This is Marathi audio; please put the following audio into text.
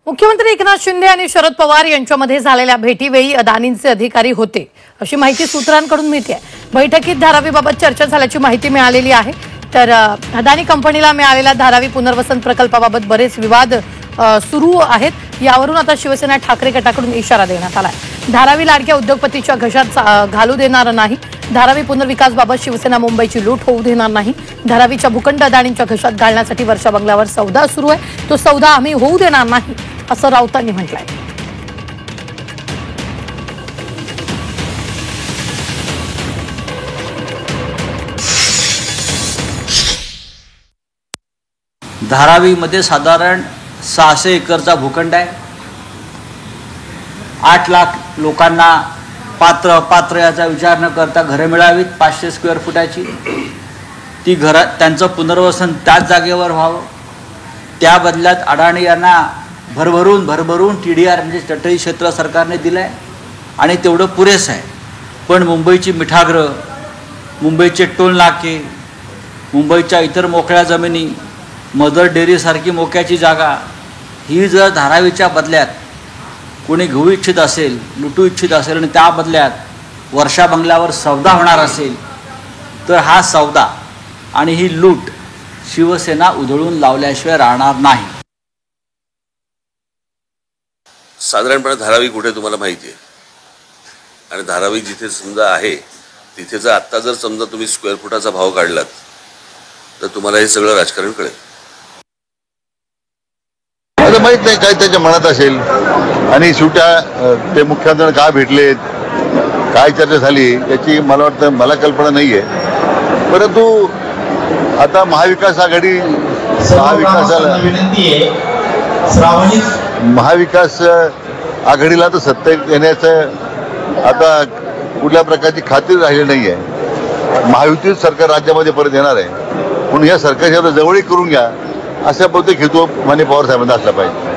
मुख्यमंत्री एकनाथ शिंदे आणि शरद पवार यांच्यामध्ये झालेल्या भेटीवेळी अदानींचे अधिकारी होते अशी माहिती सूत्रांकडून मिळते। बैठकीत धारावीबाबत चर्चा झाल्याची माहिती मिळालेली आहे। तर अदानी कंपनीला मिळालेल्या धारावी पुनर्वसन प्रकल्पाबाबत बरेच विवाद सुरू आहेत। यावरून आता शिवसेना ठाकरे गटाकडून इशारा देण्यात आलाय। धारावी लाडक्या उद्योगपतीच्या घशात घालू देणार नाही। धारावी पुनर्विकासबाबत शिवसेना मुंबईची लूट होऊ देणार नाही। धारावीच्या भूखंड अदानींच्या घशात घालण्यासाठी वर्षा बंगल्यावर सौदा सुरू आहे। तो सौदा आम्ही होऊ देणार नाही असं राऊतांनी म्हटलंय। धारावीमध्ये साधारण 600 एकरचा भूखंड आहे। 8 लाख लोकांना पात्र याचा विचार न करता घरे मिळावीत 500 स्क्वेअर फुटाची। ती घरात त्यांचं पुनर्वसन त्याच जागेवर व्हावं। त्या बदल्यात अडाणी यांना भरभरून TDR म्हणजे टटळी क्षेत्र सरकारने दिलंय आणि तेवढं पुरेसं आहे। पण मुंबईची मिठागृह, मुंबईचे टोल नाके, मुंबईच्या इतर मोकळ्या जमिनी, मदर डेअरी सारखी मोक्याची जागा ही जर धारावीच्या बदल्यात कोणी घेऊ इच्छित असेल, लुटू इच्छित असेल आणि त्या बदल्यात वर्षा बंगल्यावर सौदा होणार असेल तर हा सौदा आणि ही लूट शिवसेना उधळून लावल्याशिवाय राहणार नाही। साधारणपणे धारावी कुठे तुम्हाला माहिती आहे आणि धारावी जिथे समजा आहे तिथे जर आत्ता जर समजा तुम्ही स्क्वेअर फुटाचा भाव काढलात तर तुम्हाला हे सगळं राजकारण कळेल। आता माहित नाही काय त्याच्या मनात असेल आणि शेवटी ते मुख्यमंत्री काय भेटलेत, काय चर्चा झाली याची मला वाटतं मला कल्पना नाहीये। परंतु आता महाविकास आघाडीला तर सत्तेत येण्याचं आता कुठल्या प्रकारची खात्री राहिली नाहीये। महायुतीच सरकार राज्यामध्ये परत येणार आहे म्हणून या सरकारच्या जवळीक करून घ्या अशा पद्धतीने हेतू माननीय पवार साहेबांना असला पाहिजे।